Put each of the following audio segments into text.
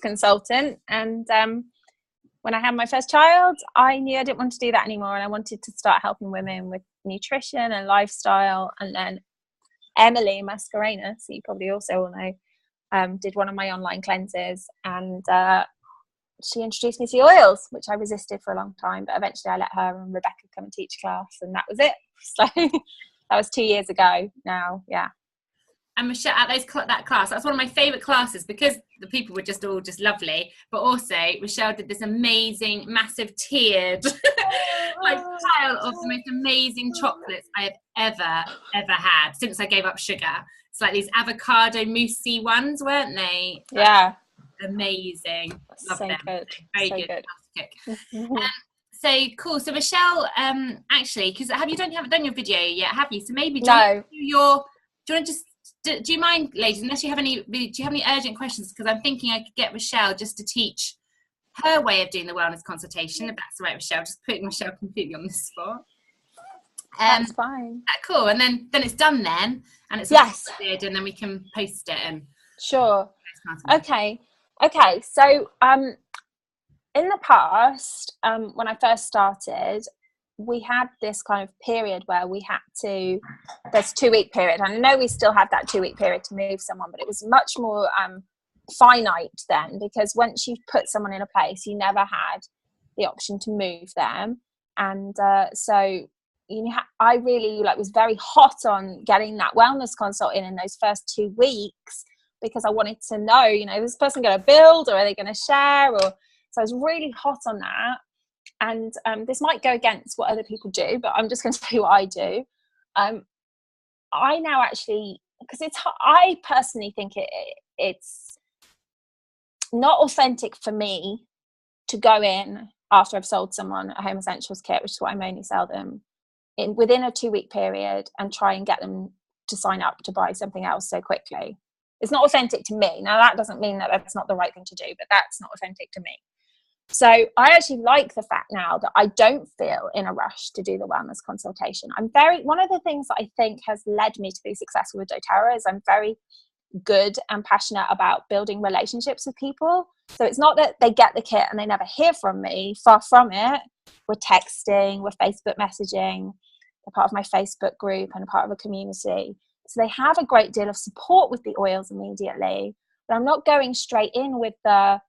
consultant. And when I had my first child, I knew I didn't want to do that anymore, and I wanted to start helping women with nutrition and lifestyle. And then Emily Mascarenas, who you probably also all know, did one of my online cleanses, and she introduced me to the oils, which I resisted for a long time, but eventually I let her and Rebecca come and teach class, and that was it. So that was 2 years ago now. Yeah. And Michelle, at that class, that's one of my favourite classes, because the people were just all just lovely, but also Michelle did this amazing, massive tiered like pile of the most amazing chocolates I have ever had since I gave up sugar. It's like these avocado moussey ones, weren't they? Yeah. Amazing. Love so them. Good. Very so good. good. So cool. So Michelle, actually, because you haven't done your video yet, have you? So maybe No. do you want to just do you mind, ladies, unless you have any, do you have any urgent questions? Because I'm thinking I could get Michelle just to teach her way of doing the wellness consultation, if that's all right, Michelle. Just putting Michelle completely on the spot. That's fine. Cool. And then it's done then, and it's uploaded, and then we can post it. And sure. Okay. So in the past, when I first started, we had this kind of period where we had to, there's 2-week period. I know we still have that 2-week period to move someone, but it was much more finite then, because once you put someone in a place, you never had the option to move them. And so I really was very hot on getting that wellness consult in those first 2 weeks, because I wanted to know, is this person going to build, or are they going to share? So I was really hot on that. And this might go against what other people do, but I'm just going to tell you what I do. I now actually, because I personally think it's not authentic for me to go in after I've sold someone a Home Essentials kit, which is what I mainly sell them, within a 2-week period, and try and get them to sign up to buy something else so quickly. It's not authentic to me. Now, that doesn't mean that that's not the right thing to do, but that's not authentic to me. So I actually like the fact now that I don't feel in a rush to do the wellness consultation. One of the things that I think has led me to be successful with doTERRA is I'm very good and passionate about building relationships with people. So it's not that they get the kit and they never hear from me. Far from it. We're texting, we're Facebook messaging, they're part of my Facebook group and a part of a community. So they have a great deal of support with the oils immediately. But I'm not going straight in with the,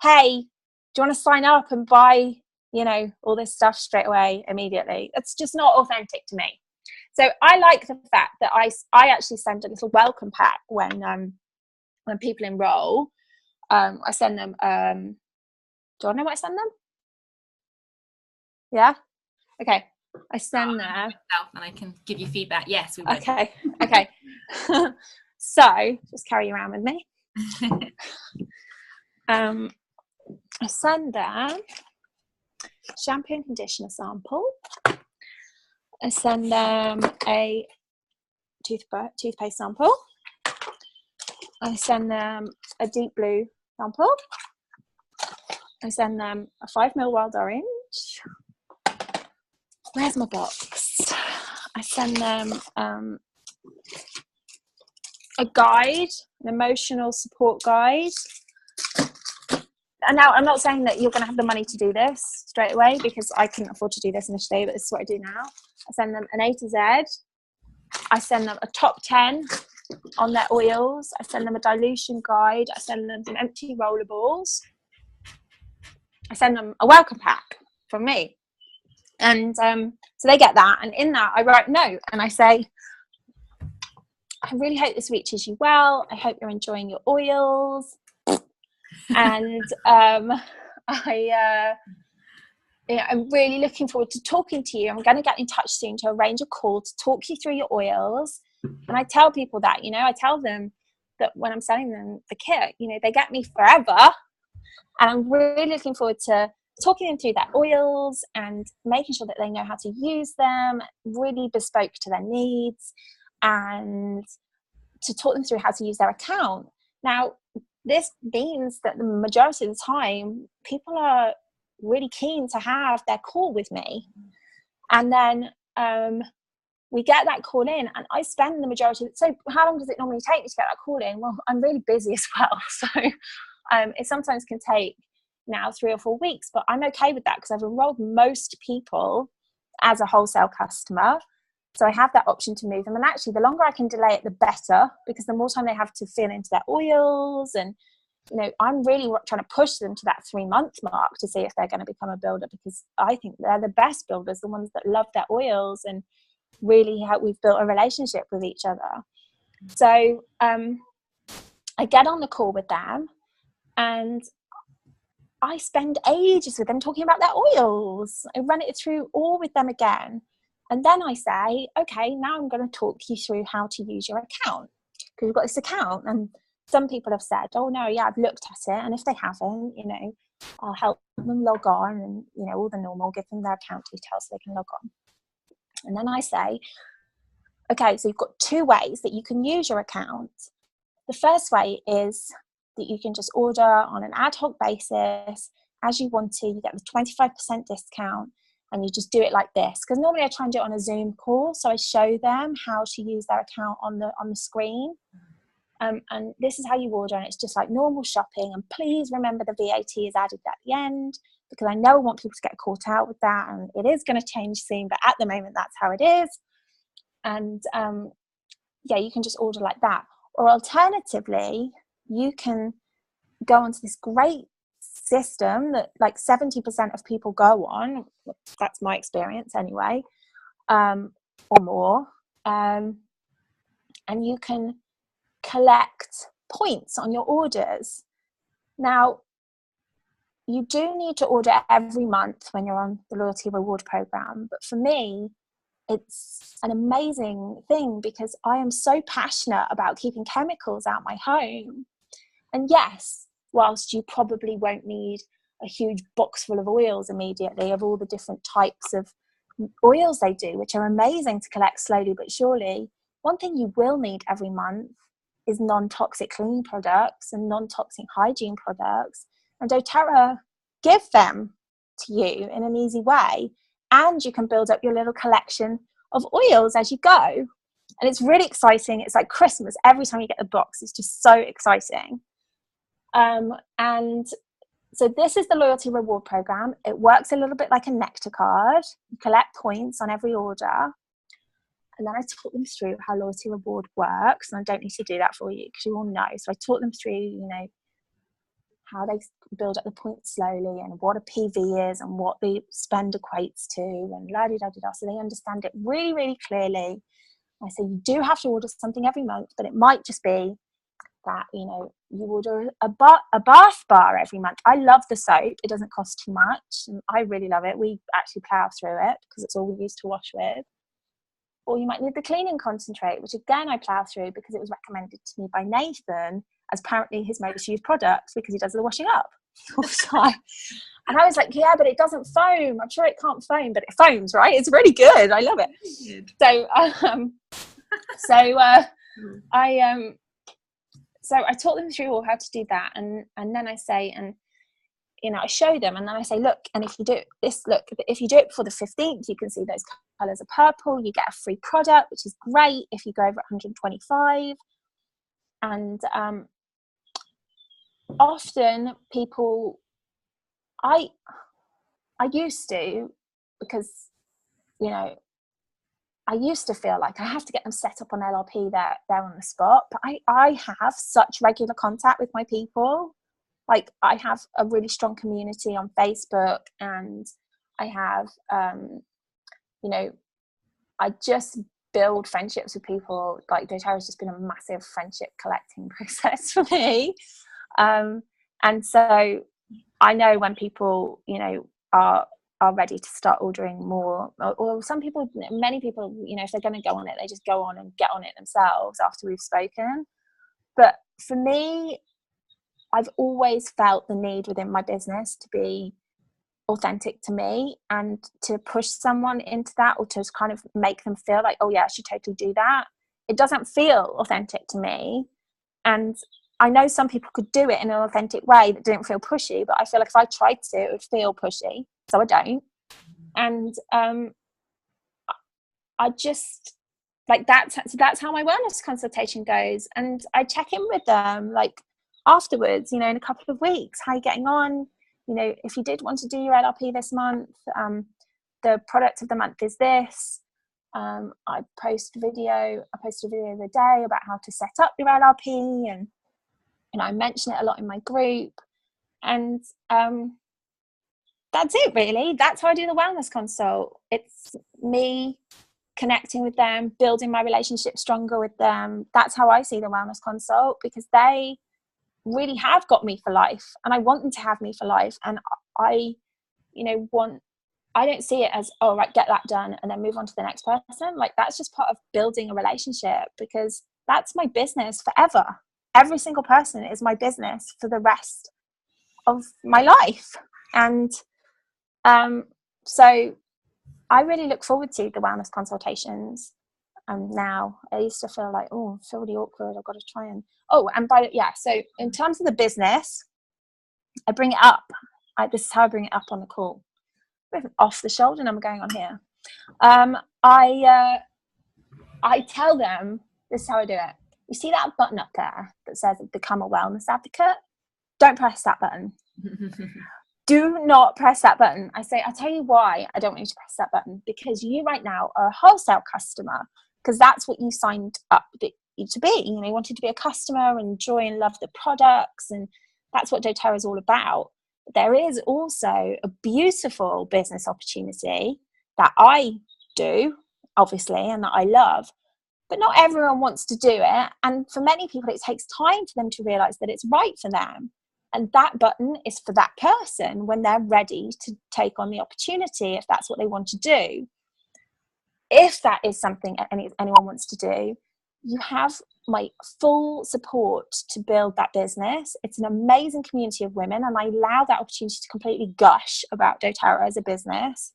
hey, do you want to sign up and buy, all this stuff straight away immediately? It's just not authentic to me. So I like the fact that I actually send a little welcome pack when people enroll. I send them. Do I know what I send them? Yeah. Okay. I send them. And I can give you feedback. Yes, we will. Okay. So just carry you around with me. I send them shampoo and conditioner sample. I send them a toothpaste sample. I send them a deep blue sample. I send them a 5 ml wild orange. Where's my box? I send them a guide, an emotional support guide. And now I'm not saying that you're going to have the money to do this straight away, because I couldn't afford to do this initially, but this is what I do now. I send them an A to Z. I send them a top 10 on their oils. I send them a dilution guide. I send them some empty rollables. I send them a welcome pack from me. And so they get that. And in that, I write a note and I say, I really hope this reaches you well. I hope you're enjoying your oils. And I'm really looking forward to talking to you. I'm going to get in touch soon to arrange a call to talk you through your oils. And I tell people that, I tell them that when I'm selling them the kit, they get me forever. And I'm really looking forward to talking them through their oils and making sure that they know how to use them, really bespoke to their needs, and to talk them through how to use their account. Now, this means that the majority of the time, people are really keen to have their call with me. And then we get that call in, and I spend the majority. So how long does it normally take me to get that call in? Well, I'm really busy as well. So It sometimes can take now 3 or 4 weeks, but I'm okay with that because I've enrolled most people as a wholesale customer. So I have that option to move them. And actually, the longer I can delay it, the better, because the more time they have to feel into their oils. And, I'm really trying to push them to that 3-month mark to see if they're going to become a builder, because I think they're the best builders, the ones that love their oils and really how we've built a relationship with each other. So I get on the call with them and I spend ages with them talking about their oils. I run it through all with them again. And then I say, okay, now I'm going to talk you through how to use your account, because we've got this account. And some people have said, oh no, yeah, I've looked at it. And if they haven't, I'll help them log on and, all the normal, give them their account details so they can log on. And then I say, okay, so you've got 2 ways that you can use your account. The first way is that you can just order on an ad hoc basis as you want to. You get the 25% discount and you just do it like this. Because normally I try and do it on a Zoom call, so I show them how to use their account on the screen. And this is how you order, and it's just like normal shopping. And please remember the VAT is added at the end, because I know I want people to get caught out with that, and it is going to change soon, but at the moment that's how it is. And you can just order like that. Or alternatively, you can go onto this great system that like 70% of people go on. That's my experience anyway, or more. And you can collect points on your orders. Now, you do need to order every month when you're on the loyalty reward program. But for me, it's an amazing thing because I am so passionate about keeping chemicals out my home. And yes, whilst you probably won't need a huge box full of oils immediately, of all the different types of oils they do, which are amazing to collect slowly but surely, one thing you will need every month is non-toxic cleaning products and non-toxic hygiene products. And doTERRA give them to you in an easy way. And you can build up your little collection of oils as you go. And it's really exciting. It's like Christmas. Every time you get the box, it's just so exciting. And so this is the loyalty reward program. It works a little bit like a Nectar card. You collect points on every order. And then I taught them through how loyalty reward works. And I don't need to do that for you because you all know. So I taught them through, how they build up the points slowly and what a PV is and what the spend equates to and la-di-da-di-da. So they understand it really, really clearly. I say you do have to order something every month, but it might just be that, you order a bath bar every month. I love the soap. It doesn't cost too much. And I really love it. We actually plow through it because it's all we use to wash with. Or you might need the cleaning concentrate, which again I plow through because it was recommended to me by Nathan as apparently his most used product because he does the washing up all the time. And I was like, yeah, but it doesn't foam. I'm sure it can't foam, but it foams, right? It's really good. I love it. So I taught them through how to do that, and then I say, and I show them, and then I say, look, and if you do this, if you do it before the 15th, you can see those colours are purple. You get a free product, which is great if you go over 125. And often people, I used to, because I used to feel like I have to get them set up on LRP there on the spot, but I have such regular contact with my people. Like I have a really strong community on Facebook, and I have I just build friendships with people. Like doTERRA has just been a massive friendship collecting process for me. And so I know when people, are ready to start ordering more, or some people, many people, if they're going to go on it, they just go on and get on it themselves after we've spoken. But for me, I've always felt the need within my business to be authentic to me and to push someone into that, or to kind of make them feel like, oh yeah, I should totally do that. It doesn't feel authentic to me. And I know some people could do it in an authentic way that didn't feel pushy, but I feel like if I tried to, it would feel pushy. So I don't. And I just like that's how my wellness consultation goes. And I check in with them. Like afterwards, in a couple of weeks, how are you getting on? If you did want to do your LRP this month, the product of the month is this. I posted a video the other day about how to set up your LRP, and I mention it a lot in my group. And that's it, really. That's how I do the wellness consult. It's me connecting with them, building my relationship stronger with them. That's how I see the wellness consult, because they really have got me for life, and I want them to have me for life. And I don't see it as, oh, right, get that done and then move on to the next person. Like, that's just part of building a relationship, because that's my business forever. Every single person is my business for the rest of my life. And so I really look forward to the wellness consultations. Now I used to feel like, oh, I feel really awkward, I've got to try and so in terms of the business, I bring it up. This is how I bring it up on the call. With an off the shoulder number going on here. I tell them, this is how I do it. You see that button up there that says become a wellness advocate? Don't press that button. Do not press that button. I'll tell you why I don't want you to press that button. Because you right now are a wholesale customer, because that's what you signed up to be. You wanted to be a customer and enjoy and love the products, and that's what doTERRA is all about. But there is also a beautiful business opportunity that I do, obviously, and that I love. But not everyone wants to do it. And for many people, it takes time for them to realize that it's right for them. And that button is for that person when they're ready to take on the opportunity, if that's what they want to do. If that is something anyone wants to do, you have my full support to build that business. It's an amazing community of women, and I allow that opportunity to completely gush about doTERRA as a business.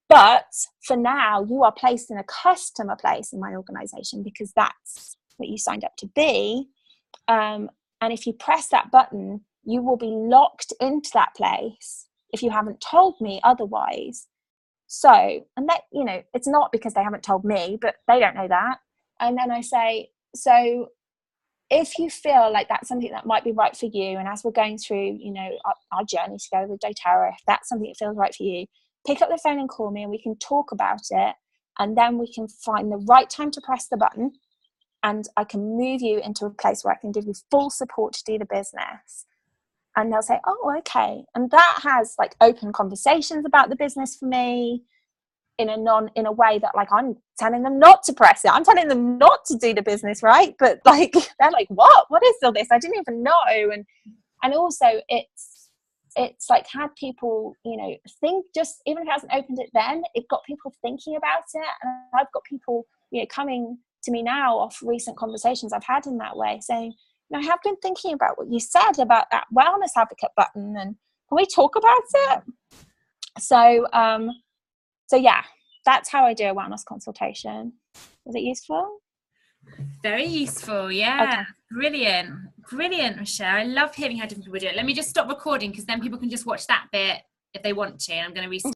But for now, you are placed in a customer place in my organization, because that's what you signed up to be. And if you press that button, you will be locked into that place if you haven't told me otherwise. So, and that, it's not because they haven't told me, but they don't know that. And then I say, so if you feel like that's something that might be right for you, and as we're going through, our journey together with doTERRA, if that's something that feels right for you, pick up the phone and call me, and we can talk about it. And then we can find the right time to press the button, and I can move you into a place where I can give you full support to do the business. And they'll say, oh, okay. And that has like open conversations about the business for me in a way that, like, I'm telling them not to press it. I'm telling them not to do the business, right? But like, they're like, what is all this? I didn't even know. And also it's like had people, think, just even if it hasn't opened it then, it got people thinking about it. And I've got people, coming to me now off recent conversations I've had in that way, saying, I have been thinking about what you said about that wellness advocate button, and can we talk about it? So yeah, that's how I do a wellness consultation. Was it useful? Very useful, yeah. Okay. Brilliant, Rochelle. I love hearing how different people do it. Let me just stop recording, because then people can just watch that bit if they want to. I'm going to